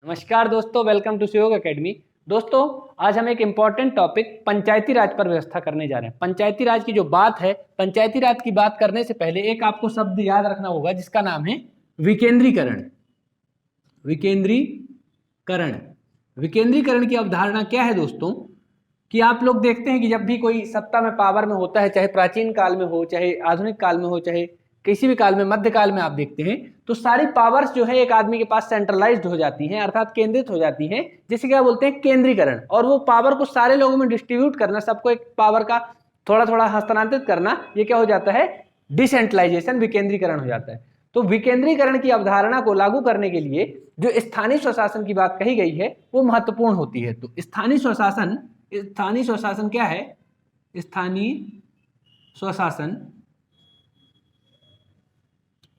नमस्कार दोस्तों, welcome to सहयोग एकेडमी। दोस्तों, आज हम एक इम्पॉर्टेंट टॉपिक पंचायती राज पर व्यवस्था करने जा रहे हैं। पंचायती राज की जो बात है, पंचायती राज की बात करने से पहले एक आपको शब्द याद रखना होगा जिसका नाम है विकेंद्रीकरण। विकेंद्रीकरण विकेंद्रीकरण की अवधारणा क्या है दोस्तों? कि आप लोग देखते हैं कि जब भी कोई सत्ता में पावर में होता है, चाहे प्राचीन काल में हो, चाहे आधुनिक काल में हो, चाहे किसी भी काल में, मध्य काल में आप देखते हैं तो सारी पावर्स जो है एक आदमी के पास सेंट्रलाइज्ड हो जाती हैं, अर्थात केंद्रित हो जाती हैं, जिसे क्या बोलते हैं, केंद्रीकरण। और वो पावर को सारे लोगों में डिस्ट्रीब्यूट करना, सबको एक पावर का थोड़ा थोड़ा हस्तांतरित करना, ये क्या हो जाता है, डिसेंट्रलाइजेशन, विकेंद्रीकरण हो जाता है। तो विकेंद्रीकरण की अवधारणा को लागू करने के लिए जो स्थानीय स्वशासन की बात कही गई है वो महत्वपूर्ण होती है। तो स्थानीय स्वशासन क्या है? स्थानीय स्वशासन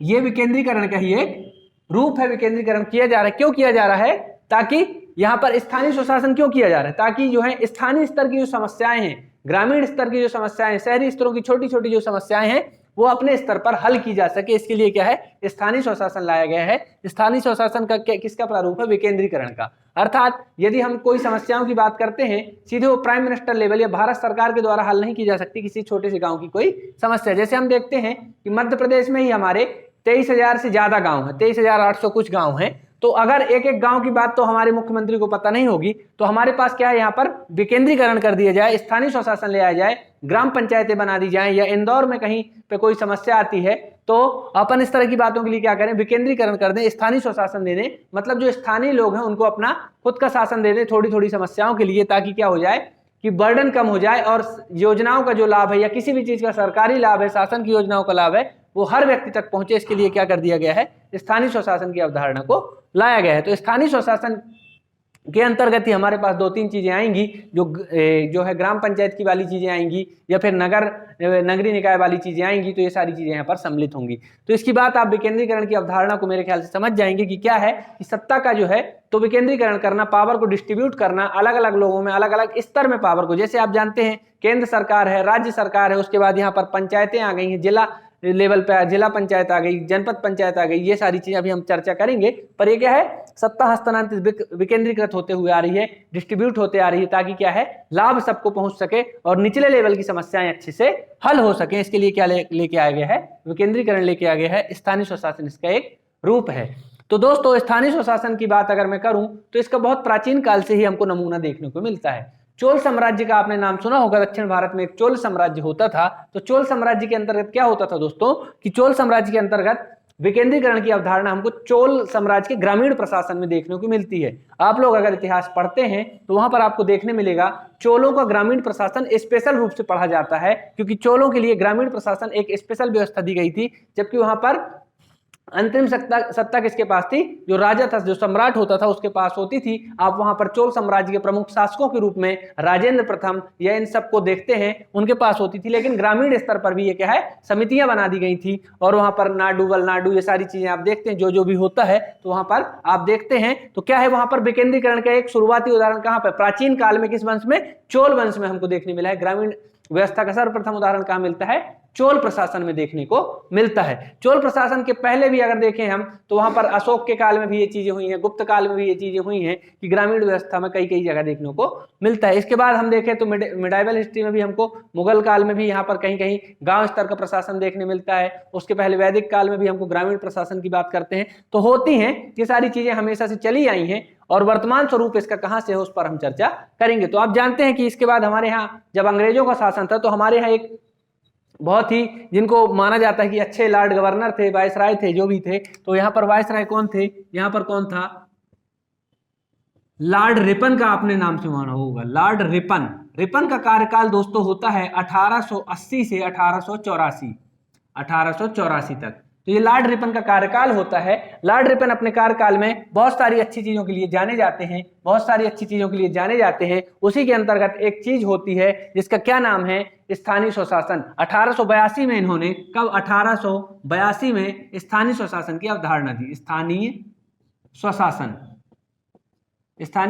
ये विकेंद्रीकरण का ही एक रूप है। विकेंद्रीकरण किया जा रहा है, क्यों किया जा रहा है? ताकि यहां पर स्थानीय स्वशासन क्यों किया जा रहा है? ताकि जो है स्थानीय स्तर की जो समस्याएं हैं, ग्रामीण स्तर की जो समस्याएं, शहरी स्तरों की छोटी छोटी जो समस्याएं हैं, वो अपने स्तर पर हल की जा सके। इसके लिए क्या है, स्थानीय स्वशासन लाया गया है। स्थानीय स्वशासन का किसका प्रारूप है? विकेंद्रीकरण का। अर्थात यदि हम कोई समस्याओं की बात करते हैं, सीधे वो प्राइम मिनिस्टर लेवल या भारत सरकार के द्वारा हल नहीं की जा सकती किसी छोटे से गांव की कोई समस्या। जैसे हम देखते हैं कि मध्य प्रदेश में ही हमारे 23,000 से ज्यादा गांव है, 23,800 कुछ गांव हैं। तो अगर एक एक गांव की बात तो हमारे मुख्यमंत्री को पता नहीं होगी, तो हमारे पास क्या है, यहाँ पर विकेंद्रीकरण कर दिया जाए, स्थानीय स्वशासन ले आया जाए, ग्राम पंचायतें बना दी जाए, या इंदौर में कहीं पे कोई समस्या आती है तो अपन इस तरह की बातों के लिए क्या करें, विकेंद्रीकरण कर दें, स्थानीय स्वशासन दे दें। मतलब जो स्थानीय लोग हैं उनको अपना खुद का शासन दे दें थोड़ी थोड़ी समस्याओं के लिए, ताकि क्या हो जाए कि बर्डन कम हो जाए और योजनाओं का जो लाभ है या किसी भी चीज का सरकारी लाभ है, शासन की योजनाओं का लाभ है, वो हर व्यक्ति तक पहुंचे। इसके लिए क्या कर दिया गया है, स्थानीय स्वशासन की अवधारणा को लाया गया है। तो स्थानीय स्वशासन के अंतर्गत ही हमारे पास दो तीन चीजें आएंगी, जो है ग्राम पंचायत की वाली चीजें आएंगी, या फिर नगरीय निकाय वाली चीजें आएंगी। तो ये सारी चीजें यहाँ पर सम्मिलित होंगी। तो इसकी बात आप विकेंद्रीकरण की अवधारणा को मेरे ख्याल से समझ जाएंगे कि क्या है कि सत्ता का जो है तो विकेंद्रीकरण करना, पावर को डिस्ट्रीब्यूट करना अलग अलग लोगों में, अलग अलग स्तर में पावर को। जैसे आप जानते हैं केंद्र सरकार है, राज्य सरकार है, उसके बाद यहाँ पर पंचायतें आ गई हैं, जिला लेवल पे जिला पंचायत आ गई, जनपद पंचायत आ गई। ये सारी चीजें अभी हम चर्चा करेंगे। पर ये क्या है, सत्ता हस्तांतरित विकेंद्रीकृत होते हुए आ रही है, डिस्ट्रीब्यूट होते आ रही है, ताकि क्या है, लाभ सबको पहुंच सके और निचले लेवल की समस्याएं अच्छे से हल हो सके। इसके लिए क्या लेके आया गया है, विकेंद्रीकरण लेके आ गया है। स्थानीय स्वशासन इसका एक रूप है। तो दोस्तों, स्थानीय स्वशासन की बात अगर मैं करूं तो इसका बहुत प्राचीन काल से ही हमको नमूना देखने को मिलता है। चोल साम्राज्य का आपने नाम सुना होगा। दक्षिण भारत में एक चोल साम्राज्य होता था। तो चोल साम्राज्य के अंतर्गत क्या होता था दोस्तों, कि चोल साम्राज्य के अंतर्गत विकेंद्रीकरण की अवधारणा हमको चोल साम्राज्य के ग्रामीण प्रशासन में देखने को मिलती है। आप लोग अगर इतिहास पढ़ते हैं तो वहां पर आपको देखने मिलेगा चोलों का ग्रामीण प्रशासन स्पेशल रूप से पढ़ा जाता है, क्योंकि चोलों के लिए ग्रामीण प्रशासन एक स्पेशल व्यवस्था दी गई थी। जबकि वहां पर अंतिम सत्ता किसके पास थी, जो राजा था, जो सम्राट होता था, उसके पास होती थी। आप वहां पर चोल साम्राज्य के प्रमुख शासकों के रूप में राजेंद्र प्रथम या इन सबको देखते हैं, उनके पास होती थी। लेकिन ग्रामीण स्तर पर भी ये क्या है, समितियां बना दी गई थी, और वहां पर नाडु वलनाडु ये सारी चीजें आप देखते हैं, जो जो भी होता है तो वहां पर आप देखते हैं। तो क्या है, वहां पर विकेंद्रीकरण का एक शुरुआती उदाहरण कहां पर, प्राचीन काल में किस वंश में, चोल वंश में हमको देखने मिला है। ग्रामीण व्यवस्था का सर्वप्रथम उदाहरण कहां मिलता है, चोल प्रशासन में देखने को मिलता है। चोल प्रशासन के पहले भी अगर देखें हम तो वहां पर अशोक के काल में भी ये चीजें हुई हैं, गुप्त काल में भी ये चीजें हुई हैं, कि ग्रामीण व्यवस्था में कई कई जगह देखने को मिलता है। इसके बाद हम देखें तो मिडाइवल हिस्ट्री में भी हमको मुगल काल में भी यहाँ पर कहीं कहीं गांव स्तर का प्रशासन देखने मिलता है। उसके पहले वैदिक काल में भी हमको ग्रामीण प्रशासन की बात करते हैं। तो होती हैं ये सारी चीजें, हमेशा से चली आई हैं, और वर्तमान स्वरूप इसका कहां से है उस पर हम चर्चा करेंगे। तो आप जानते हैं कि इसके बाद हमारे यहाँ जब अंग्रेजों का शासन था तो हमारे यहाँ एक बहुत ही, जिनको माना जाता है कि अच्छे लॉर्ड गवर्नर थे, वायसराय थे, जो भी थे, तो यहाँ पर वायसराय कौन थे, यहाँ पर कौन था, लॉर्ड रिपन का आपने नाम सुना होगा। लॉर्ड रिपन, रिपन का कार्यकाल दोस्तों होता है 1880 से 1884 तक। तो ये लॉर्ड रिपन का कार्यकाल होता है। लॉर्ड रिपन अपने कार्यकाल में बहुत सारी अच्छी चीजों के लिए जाने जाते हैं, बहुत सारी अच्छी चीजों के लिए जाने जाते हैं। उसी के अंतर्गत एक चीज होती है जिसका क्या नाम है, स्थानीय स्वशासन। 1882 में इन्होंने, कब, 1882 में स्थानीय स्वशासन की अवधारणा दी। स्थानीय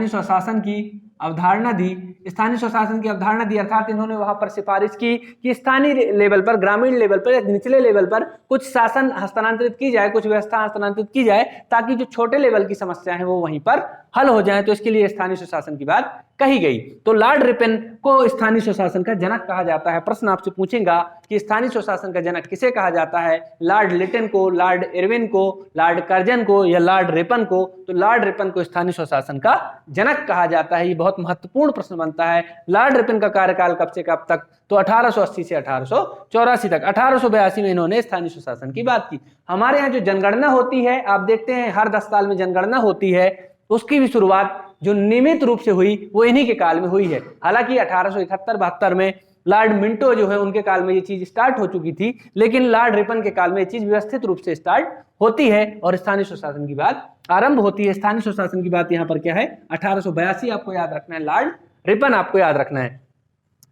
स्वशासन की अवधारणा दी, स्थानीय स्वशासन की अवधारणा दी, अर्थात इन्होंने वहां पर सिफारिश की कि स्थानीय लेवल पर, ग्रामीण लेवल पर या निचले लेवल पर कुछ शासन हस्तांतरित की जाए, कुछ व्यवस्था हस्तांतरित की जाए, ताकि जो छोटे लेवल की समस्या है वो वहीं पर हल हो जाए। तो इसके लिए स्थानीय स्वशासन की बात कही गई। तो लॉर्ड रिपन को स्थानीय स्वशासन का जनक कहा जाता है। प्रश्न आपसे पूछेगा कि स्थानीय स्वशासन का जनक किसे कहा जाता है, लॉर्ड लिटन को, लॉर्ड इरविन को, लॉर्ड कर्जन को या लॉर्ड रिपन को? तो लॉर्ड रिपन को स्थानीय स्वशासन का जनक कहा जाता है। ये बहुत महत्वपूर्ण प्रश्न बनता है। लॉर्ड रिपन का कार्यकाल कब से कब तक? तो 1880 से 1884 तक। 1882 में इन्होंने स्थानीय स्वशासन की बात की। हमारे यहाँ जो जनगणना होती है, आप देखते हैं हर 10 साल में जनगणना होती है, उसकी भी शुरुआत जो नियमित रूप से हुई वो इन्हीं के काल में हुई है। हालांकि 1871-72 में लॉर्ड मिंटो जो है उनके काल में ये चीज स्टार्ट हो चुकी थी, लेकिन लॉर्ड रिपन के काल में ये चीज व्यवस्थित रूप से स्टार्ट होती है और स्थानीय स्वशासन की बात आरंभ होती है। स्थानीय स्वशासन की बात यहाँ पर क्या है? 1882 आपको याद रखना है, लॉर्ड रिपन आपको याद रखना है।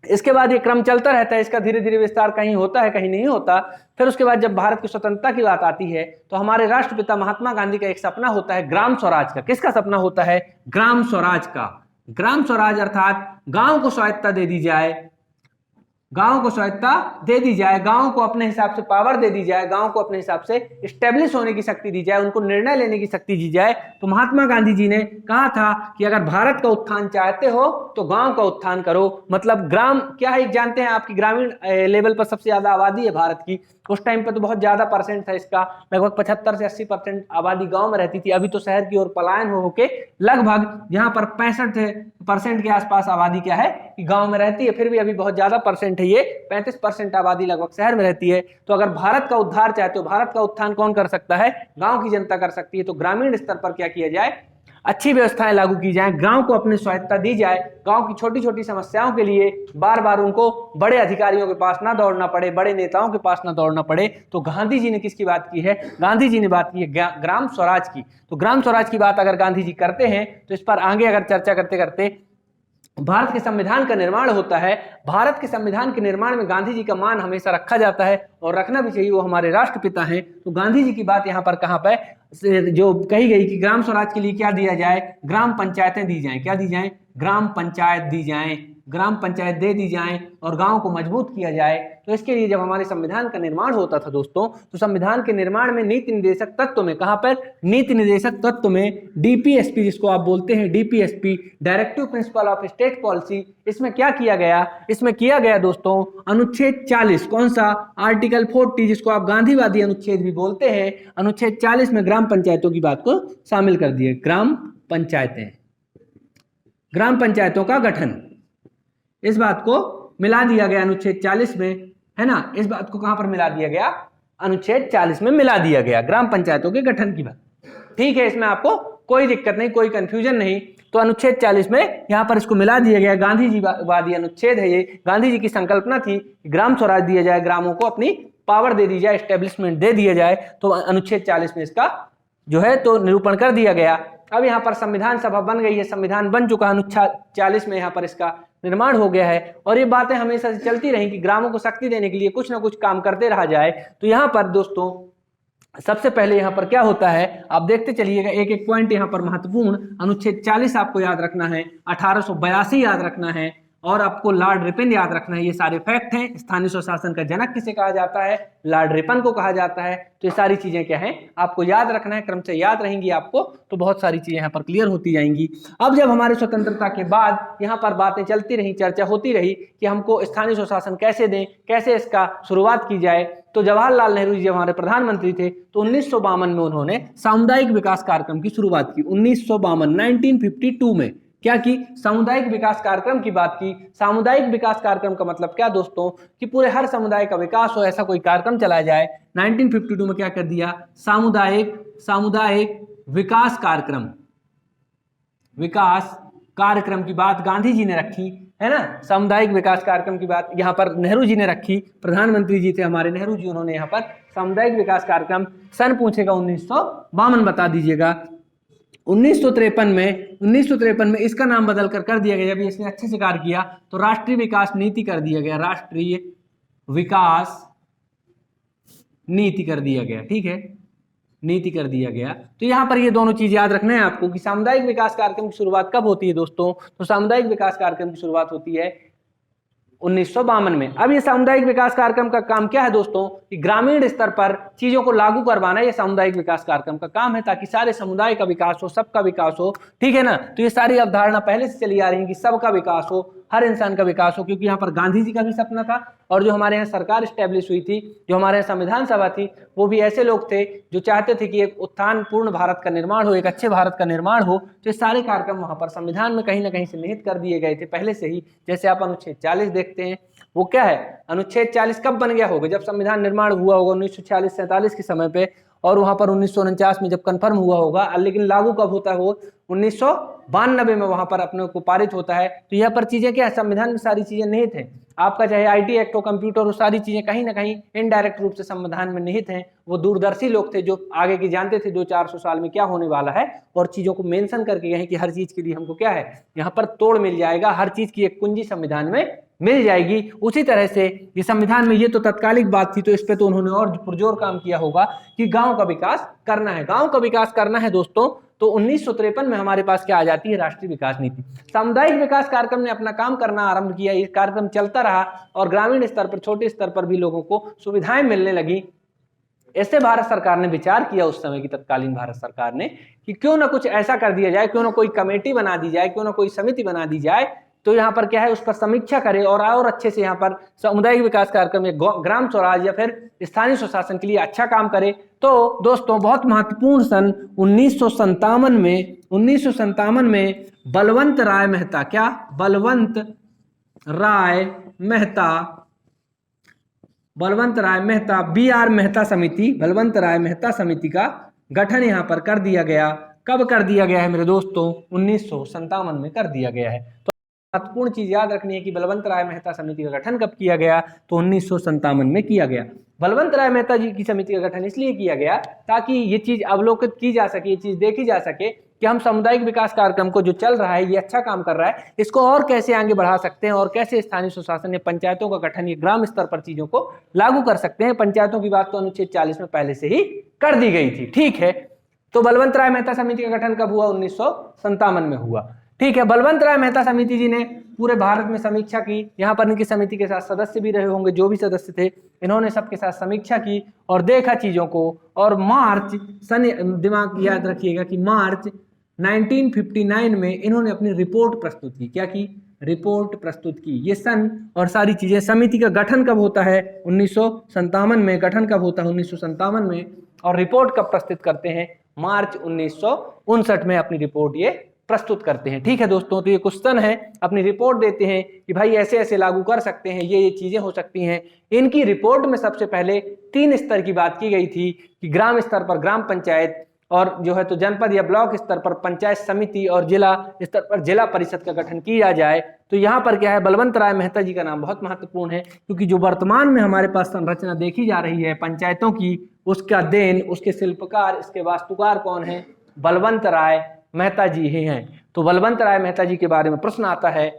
इसके बाद ये क्रम चलता रहता है, इसका धीरे धीरे विस्तार कहीं होता है कहीं नहीं होता। फिर उसके बाद जब भारत की स्वतंत्रता की बात आती है तो हमारे राष्ट्रपिता महात्मा गांधी का एक सपना होता है ग्राम स्वराज का। किसका सपना होता है? ग्राम स्वराज का। ग्राम स्वराज अर्थात गांव को स्वायत्तता दे दी जाए, गांव को स्वायत्तता दे दी जाए, गांव को अपने हिसाब से पावर दे दी जाए, गांव को अपने हिसाब से स्टेब्लिश होने की शक्ति दी जाए, उनको निर्णय लेने की शक्ति दी जाए। तो महात्मा गांधी जी ने कहा था कि अगर भारत का उत्थान चाहते हो तो गांव का उत्थान करो। मतलब ग्राम क्या है जानते हैं? आपकी ग्रामीण लेवल पर सबसे ज्यादा आबादी है भारत की। उस टाइम पर तो बहुत ज्यादा परसेंट था इसका, लगभग 75 से 80% आबादी गांव में रहती थी। अभी तो शहर की ओर पलायन हो के लगभग यहाँ पर 65% के आसपास आबादी क्या है कि गांव में रहती है। फिर भी अभी बहुत ज्यादा परसेंट है, ये 35% आबादी लगभग शहर में रहती है। तो अगर भारत का उद्धार चाहते हो, भारत का उत्थान कौन कर सकता है? गांव की जनता कर सकती है। तो ग्रामीण स्तर पर क्या किया जाए? अच्छी व्यवस्थाएं लागू की जाए, गांव को अपनी स्वायत्तता दी जाए, गांव की छोटी छोटी समस्याओं के लिए बार बार उनको बड़े अधिकारियों के पास ना दौड़ना पड़े, बड़े नेताओं के पास ना दौड़ना पड़े। तो गांधी जी ने किसकी बात की है? गांधी जी ने बात की है ग्राम स्वराज की। तो ग्राम स्वराज की बात अगर गांधी जी करते हैं तो इस पर आगे अगर चर्चा करते करते भारत के संविधान का निर्माण होता है। भारत के संविधान के निर्माण में गांधी जी का मान हमेशा रखा जाता है और रखना भी चाहिए, वो हमारे राष्ट्रपिता हैं। तो गांधी जी की बात यहाँ पर कहाँ पे जो कही गई कि ग्राम स्वराज के लिए क्या दिया जाए? ग्राम पंचायतें दी जाएं। क्या दी जाएं? ग्राम पंचायत दी जाएं, ग्राम पंचायत दे दी जाएं और गांव को मजबूत किया जाए। तो इसके लिए जब हमारे संविधान का निर्माण होता था दोस्तों, तो संविधान के निर्माण में नीति निर्देशक तत्व में, कहां पर? नीति निर्देशक तत्व में डीपीएसपी, जिसको आप बोलते हैं DPSP, directive principle of state policy, इसमें क्या किया गया? इसमें किया गया दोस्तों अनुच्छेद 40, कौन सा? आर्टिकल 40, जिसको आप गांधीवादी अनुच्छेद भी बोलते हैं। अनुच्छेद 40 में ग्राम पंचायतों की बात को शामिल कर दिए। ग्राम पंचायतें, ग्राम पंचायतों का गठन, इस बात को मिला दिया गया अनुच्छेद 40 में, है ना? इस बात को कहां पर मिला दिया गया? अनुच्छेद 40 में मिला दिया गया, ग्राम पंचायतों के गठन की बात। ठीक है, इसमें आपको कोई दिक्कत नहीं, कोई कंफ्यूजन नहीं। तो अनुच्छेद 40 में यहां पर इसको मिला दिया गया। गांधी जी वादी अनुच्छेद है ये। गांधी जी की संकल्पना थी कि ग्राम स्वराज दिया जाए, ग्रामों को अपनी पावर दे दी जाए, एस्टेब्लिशमेंट दे दिया जाए। तो अनुच्छेद 40 में इसका जो है तो निरूपण कर दिया गया। अब यहाँ पर संविधान सभा बन गई है, संविधान बन चुका है। अनुच्छेद 40 में यहाँ पर इसका निर्माण हो गया है और ये बातें हमेशा से चलती रही कि ग्रामों को शक्ति देने के लिए कुछ ना कुछ काम करते रहा जाए। तो यहाँ पर दोस्तों सबसे पहले यहाँ पर क्या होता है, आप देखते चलिएगा एक एक पॉइंट यहाँ पर महत्वपूर्ण। अनुच्छेद 40 आपको याद रखना है, 1882 याद रखना है और आपको लॉर्ड रिपन याद रखना है। ये सारे फैक्ट हैं। स्थानीय स्वशासन का जनक किसे कहा जाता है? लॉर्ड रिपन को कहा जाता है। तो ये सारी चीजें क्या हैं आपको याद रखना है, क्रम से याद रहेंगी आपको, तो बहुत सारी चीजें यहाँ पर क्लियर होती जाएंगी। अब जब हमारे स्वतंत्रता के बाद यहाँ पर बातें चलती रही, चर्चा होती रही कि हमको स्थानीय स्वशासन कैसे दें, कैसे इसका शुरुआत की जाए, तो जवाहरलाल नेहरू जी जब हमारे प्रधानमंत्री थे तो 1952 में उन्होंने सामुदायिक विकास कार्यक्रम की शुरुआत की। 1952 में क्या की? सामुदायिक विकास कार्यक्रम की बात की। सामुदायिक विकास कार्यक्रम का मतलब क्या दोस्तों? कि पूरे हर समुदाय का विकास हो, ऐसा कोई कार्यक्रम चलाया जाए। 1952 में क्या कर दिया? सामुदायिक विकास कार्यक्रम की बात गांधी जी ने रखी, है ना? सामुदायिक विकास कार्यक्रम की बात यहाँ पर नेहरू जी ने रखी। प्रधानमंत्री जी थे हमारे नेहरू जी, उन्होंने यहाँ पर सामुदायिक विकास कार्यक्रम, सन पूछेगा 1952 बता दीजिएगा। 1953 में इसका नाम बदल कर दिया गया। जब इसने अच्छे से कार्य किया तो राष्ट्रीय विकास नीति कर दिया गया, राष्ट्रीय विकास नीति कर दिया गया। ठीक है, नीति कर दिया गया। तो यहाँ पर ये दोनों चीज याद रखना है आपको कि सामुदायिक विकास कार्यक्रम की शुरुआत कब होती है दोस्तों, तो सामुदायिक विकास कार्यक्रम की शुरुआत होती है 1952 में। अब ये सामुदायिक विकास कार्यक्रम का काम क्या है दोस्तों, कि ग्रामीण स्तर पर चीजों को लागू करवाना ये सामुदायिक विकास कार्यक्रम का काम है, ताकि सारे समुदाय का विकास हो, सबका विकास हो, ठीक है ना। तो ये सारी अवधारणा पहले से चली आ रही है कि सबका विकास हो, हर इंसान का विकास हो, क्योंकि यहाँ पर गांधी जी का भी सपना था और जो हमारे यहाँ सरकार स्टैब्लिश हुई थी, जो हमारे यहाँ संविधान सभा थी, वो भी ऐसे लोग थे जो चाहते थे कि एक उत्थान पूर्ण भारत का निर्माण हो, एक अच्छे भारत का निर्माण हो। तो ये सारे कार्यक्रम वहां पर संविधान में कहीं ना कहीं से निहित कर दिए गए थे पहले से ही। जैसे आप अनुच्छेद 40 देखते हैं, वो क्या है, अनुच्छेद 40 कब बन गया होगा, जब संविधान निर्माण हुआ होगा 1946-47 के समय पे, और वहां पर 1949 में जब कंफर्म हुआ होगा, लेकिन लागू कब होता है वो 1992 में वहां पर अपने को पारित होता है। तो यहाँ पर चीजें क्या है, संविधान में सारी चीजें निहित हैं। आपका चाहे आईटी एक्ट हो, कंप्यूटर हो, सारी चीजें कहीं ना कहीं इनडायरेक्ट रूप से संविधान में निहित हैं। वो दूरदर्शी लोग थे जो आगे की जानते थे 200-400 साल में क्या होने वाला है, और चीजों को मेंशन करके गए कि हर चीज के लिए हमको क्या है, यहाँ पर तोड़ मिल जाएगा, हर चीज की एक कुंजी संविधान में मिल जाएगी। उसी तरह से ये संविधान में ये तो तत्कालिक बात थी, तो इस पे तो उन्होंने और पुरजोर काम किया होगा कि गांव का विकास करना है, गांव का विकास करना है दोस्तों। तो 1953 में हमारे पास क्या आ जाती है, राष्ट्रीय विकास नीति। सामुदायिक विकास कार्यक्रम ने अपना काम करना आरंभ किया, ये कार्यक्रम चलता रहा और ग्रामीण स्तर पर, छोटे स्तर पर भी लोगों को सुविधाएं मिलने लगी। ऐसे भारत सरकार ने विचार किया, उस समय की तत्कालीन भारत सरकार ने, कि क्यों ना कुछ ऐसा कर दिया जाए, क्यों ना कोई कमेटी बना दी जाए, क्यों ना कोई समिति बना दी जाए, तो यहाँ पर क्या है, उस पर समीक्षा करे और अच्छे से यहाँ पर सामुदायिक विकास कार्यक्रम में ग्राम स्वराज या फिर स्थानीय स्वशासन के लिए अच्छा काम करे। तो दोस्तों बहुत महत्वपूर्ण सन 1957 में बलवंत राय मेहता, क्या, बलवंत राय मेहता BR मेहता समिति, बलवंत राय मेहता समिति का गठन यहाँ पर कर दिया गया। कब कर दिया गया है मेरे दोस्तों, 1957 में कर दिया गया है। तो महत्वपूर्ण चीज याद रखनी है कि बलवंत राय मेहता समिति का गठन कब किया गया, तो 1957 में किया गया। बलवंत राय मेहता जी की समिति का गठन इसलिए किया गया ताकि ये चीज अवलोकित की जा सके, ये चीज देखी जा सके कि हम सामुदायिक विकास कार्यक्रम को जो चल रहा है, ये अच्छा काम कर रहा है, इसको और कैसे आगे बढ़ा सकते हैं और कैसे स्थानीय स्वशासन या पंचायतों का गठन, ये ग्राम स्तर पर चीजों को लागू कर सकते हैं। पंचायतों की बात तो अनुच्छेद 40 में पहले से ही कर दी गई थी, ठीक है। तो बलवंत राय मेहता समिति का गठन कब हुआ, 1957 में हुआ, ठीक है। बलवंत राय मेहता समिति जी ने पूरे भारत में समीक्षा की। यहाँ पर इनकी समिति के साथ सदस्य भी रहे होंगे, जो भी सदस्य थे, इन्होंने सबके साथ समीक्षा की और देखा चीजों को। और मार्च दिमाग याद रखिएगा कि मार्च 1959 में इन्होंने अपनी रिपोर्ट प्रस्तुत की। क्या की, रिपोर्ट प्रस्तुत की। ये सन और सारी चीजें, समिति का गठन कब होता है, 1957 में। गठन कब होता है, 1957 में। और रिपोर्ट कब प्रस्तुत करते हैं, मार्च 1959 में अपनी रिपोर्ट ये प्रस्तुत करते हैं, ठीक है दोस्तों। तो ये क्वेश्चन है, अपनी रिपोर्ट देते हैं कि भाई ऐसे ऐसे लागू कर सकते हैं, ये चीजें हो सकती हैं। इनकी रिपोर्ट में सबसे पहले 3 स्तर की बात की गई थी कि ग्राम स्तर पर ग्राम पंचायत, और जो है तो जनपद या ब्लॉक स्तर पर पंचायत समिति, और जिला स्तर पर जिला परिषद का गठन किया जाए। तो यहाँ पर क्या है, बलवंत राय मेहता जी का नाम बहुत महत्वपूर्ण है, क्योंकि जो वर्तमान में हमारे पास संरचना देखी जा रही है पंचायतों की, उसका देन, उसके शिल्पकार, इसके वास्तुकार कौन है, बलवंत राय मेहता जी ही हैं। तो बलवंत राय मेहता जी के बारे में प्रश्न आता है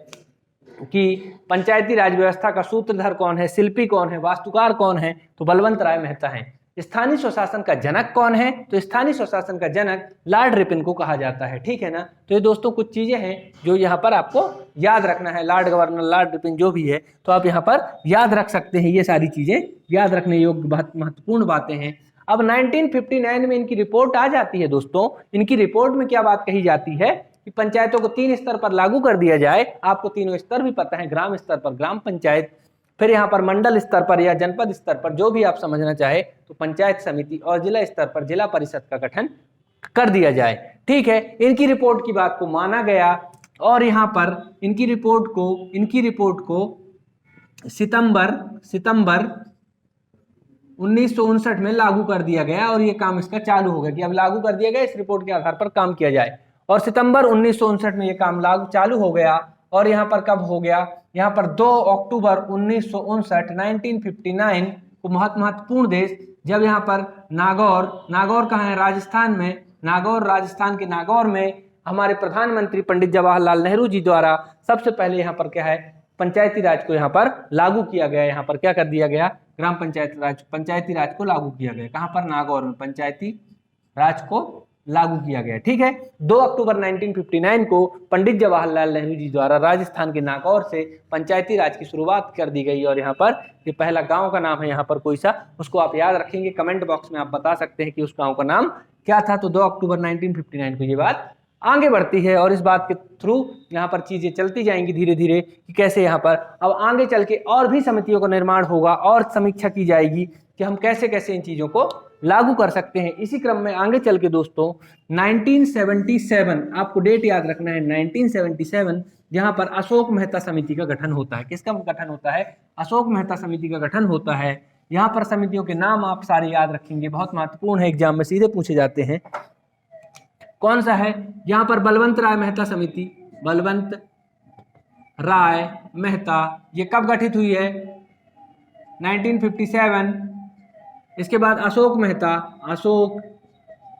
कि पंचायती राज व्यवस्था का सूत्रधर कौन है, शिल्पी कौन है, वास्तुकार कौन है, तो बलवंत राय मेहता हैं। स्थानीय स्वशासन का जनक कौन है, तो स्थानीय स्वशासन का जनक लॉर्ड रिपन को कहा जाता है, ठीक है ना। तो ये दोस्तों कुछ चीजें हैं जो यहाँ पर आपको याद रखना है। लॉर्ड गवर्नर लॉर्ड रिपन जो भी है, तो आप यहाँ पर याद रख सकते हैं। ये सारी चीजें याद रखने योग्य बहुत महत्वपूर्ण बातें हैं। अब 1959 में इनकी रिपोर्ट आ जाती है दोस्तों। इनकी रिपोर्ट में क्या बात कही जाती है कि पंचायतों को 3 स्तर पर लागू कर दिया जाए। आपको तीनों स्तर भी पता है, ग्राम स्तर पर ग्राम पंचायत, फिर यहाँ पर मंडल स्तर पर या जनपद स्तर पर, जो भी आप समझना चाहे, तो पंचायत समिति, और जिला स्तर पर जिला परिषद का गठन कर दिया जाए, ठीक है। इनकी रिपोर्ट की बात को माना गया और यहाँ पर इनकी रिपोर्ट को सितंबर 1959 में लागू कर दिया गया और ये काम इसका चालू हो गया कि अब लागू कर दिया गया, इस रिपोर्ट के आधार पर काम किया जाए। और सितंबर 1959 में ये काम लागू चालू हो गया। और यहाँ पर कब हो गया, यहाँ पर 2 अक्टूबर 1959 को महत्वपूर्ण देश, जब यहाँ पर नागौर कहाँ है, राजस्थान में, नागौर राजस्थान के नागौर में हमारे प्रधानमंत्री पंडित जवाहरलाल नेहरू जी द्वारा सबसे पहले यहाँ पर क्या है, पंचायती राज को यहाँ पर लागू किया गया। यहाँ पर क्या कर दिया गया, पंचायती राज को लागू किया गया। कहाँ पर, नागौर में पंचायती राज को लागू किया गया। ठीक है, 2 अक्टूबर 1959 को पंडित जवाहरलाल नेहरू जी द्वारा राजस्थान के नागौर से पंचायती राज की शुरुआत कर दी गई। और यहाँ पर ये पहला गांव का नाम है यहाँ पर कोई सा, उसको आप याद रखेंगे, कमेंट बॉक्स में आप बता सकते हैं कि उस गांव का नाम क्या था। तो 2 अक्टूबर 1959 को ये बात आगे बढ़ती है और इस बात के थ्रू यहाँ पर चीजें चलती जाएंगी धीरे धीरे कि कैसे यहाँ पर अब आगे चल के और भी समितियों का निर्माण होगा और समीक्षा की जाएगी कि हम कैसे कैसे इन चीजों को लागू कर सकते हैं। इसी क्रम में आगे चल के दोस्तों 1977, आपको डेट याद रखना है 1977, जहां पर अशोक मेहता समिति का गठन होता है। किसका गठन होता है? अशोक मेहता समिति का गठन होता है। यहाँ पर समितियों के नाम आप सारे याद रखेंगे, बहुत महत्वपूर्ण है, एग्जाम में सीधे पूछे जाते हैं। कौन सा है? यहाँ पर बलवंत राय मेहता समिति, बलवंत राय मेहता, ये कब गठित हुई है? 1957। इसके बाद अशोक मेहता, अशोक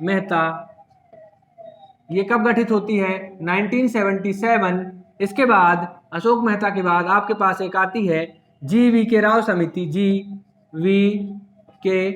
मेहता, ये कब गठित होती है? 1977। इसके बाद अशोक मेहता के बाद आपके पास एक आती है जी.वी. के राव समिति, जी.वी. के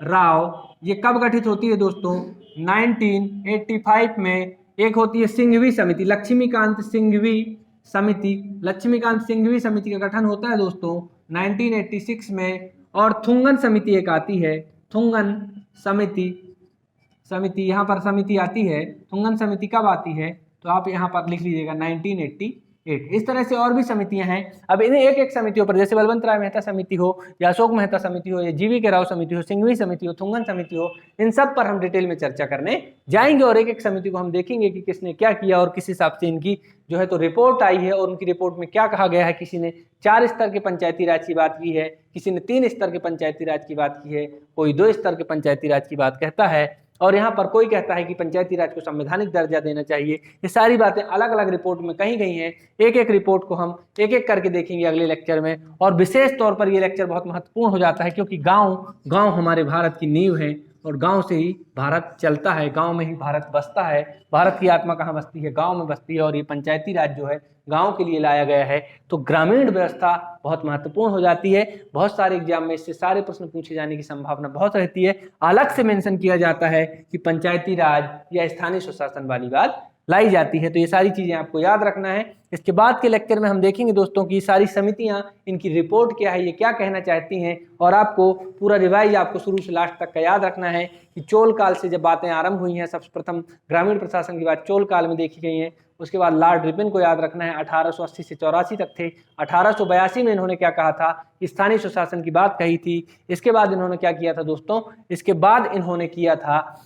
राव, ये कब गठित होती है दोस्तों? 1985 में। एक होती है सिंघवी समिति, लक्ष्मीकांत सिंघवी समिति, लक्ष्मीकांत सिंघवी समिति का गठन होता है दोस्तों 1986 में। और थुंगन समिति एक आती है, थुंगन समिति यहाँ पर समिति आती है। थुंगन समिति कब आती है? तो आप यहाँ पर लिख लीजिएगा 1988। इस तरह से और भी समितियां हैं। अब इन्हें एक एक समितियों पर, जैसे बलवंत राय मेहता समिति हो या अशोक मेहता समिति हो या जी.वी. के राव समिति हो, सिंघवी समिति हो, थुंगन समिति हो, इन सब पर हम डिटेल में चर्चा करने जाएंगे और एक एक समिति को हम देखेंगे कि किसने क्या किया और किस हिसाब से इनकी जो है तो रिपोर्ट आई है और उनकी रिपोर्ट में क्या कहा गया है। किसी ने 4 स्तर के पंचायती राज की बात की है, किसी ने 3 स्तर के पंचायती राज की बात की है, कोई 2 स्तर के पंचायती राज की बात कहता है और यहाँ पर कोई कहता है कि पंचायती राज को संवैधानिक दर्जा देना चाहिए। ये सारी बातें अलग अलग रिपोर्ट में कही गई हैं। एक एक रिपोर्ट को हम एक एक करके देखेंगे अगले लेक्चर में। और विशेष तौर पर ये लेक्चर बहुत महत्वपूर्ण हो जाता है क्योंकि गांव हमारे भारत की नींव है और गांव से ही भारत चलता है, गांव में ही भारत बसता है। भारत की आत्मा कहाँ बसती है? गांव में बसती है। और ये पंचायती राज जो है गांव के लिए लाया गया है। तो ग्रामीण व्यवस्था बहुत महत्वपूर्ण हो जाती है। बहुत सारे एग्जाम में इससे सारे प्रश्न पूछे जाने की संभावना बहुत रहती है। अलग से मेंशन किया जाता है कि पंचायती राज या स्थानीय स्वशासन वाली बात लाई जाती है। तो ये सारी चीजें आपको याद रखना है। इसके बाद के लेक्चर में हम देखेंगे दोस्तों कि सारी समितियां, इनकी रिपोर्ट क्या है, ये क्या कहना चाहती हैं। और आपको पूरा रिवाइज आपको शुरू से लास्ट तक का याद रखना है कि चोल काल से जब बातें आरंभ हुई हैं, सबसे प्रथम ग्रामीण प्रशासन की बात चोल काल में देखी गई है। उसके बाद लॉर्ड रिपन को याद रखना है 1880 से 84 तक थे। 1882 में इन्होंने क्या कहा था? स्थानीय स्वशासन की बात कही थी। इसके बाद इन्होंने क्या किया था दोस्तों? इसके बाद इन्होंने किया था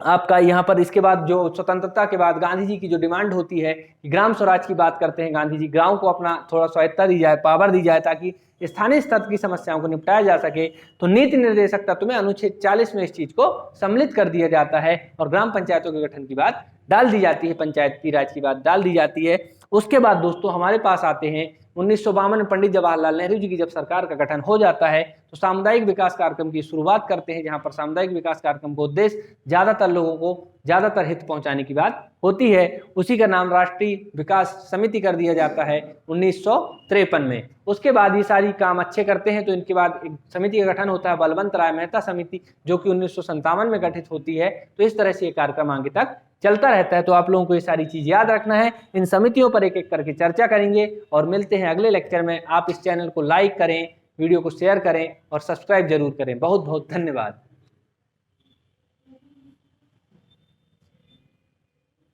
आपका यहाँ पर, इसके बाद जो स्वतंत्रता के बाद गांधी जी की जो डिमांड होती है कि ग्राम स्वराज की बात करते हैं गांधी जी, गांव को अपना थोड़ा स्वायत्ता दी जाए, पावर दी जाए ताकि स्थानीय स्तर की समस्याओं को निपटाया जा सके। तो नीति निर्देशक तत्व में अनुच्छेद 40 में इस चीज को सम्मिलित कर दिया जाता है और ग्राम पंचायतों के गठन की बात डाल दी जाती है, पंचायती राज की बात डाल दी जाती है। उसके बाद दोस्तों हमारे पास आते हैं 1952 में पंडित जवाहरलाल नेहरू जी की जब सरकार का गठन हो जाता है तो सामुदायिक विकास कार्यक्रम की शुरुआत करते हैं, जहां पर सामुदायिक विकास कार्यक्रम का उद्देश्य ज्यादातर लोगों को ज्यादातर हित पहुंचाने की बात होती है। उसी का नाम राष्ट्रीय विकास समिति कर दिया जाता है 1953 में। उसके बाद ये सारी काम अच्छे करते हैं तो इनके बाद एक समिति का गठन होता है बलवंत राय मेहता समिति, जो कि 1957 में गठित होती है। तो इस तरह से ये कार्यक्रम आगे तक चलता रहता है। तो आप लोगों को ये सारी चीज याद रखना है। इन समितियों पर एक एक करके चर्चा करेंगे और मिलते हैं अगले लेक्चर में। आप इस चैनल को लाइक करें, वीडियो को शेयर करें और सब्सक्राइब जरूर करें। बहुत बहुत धन्यवाद।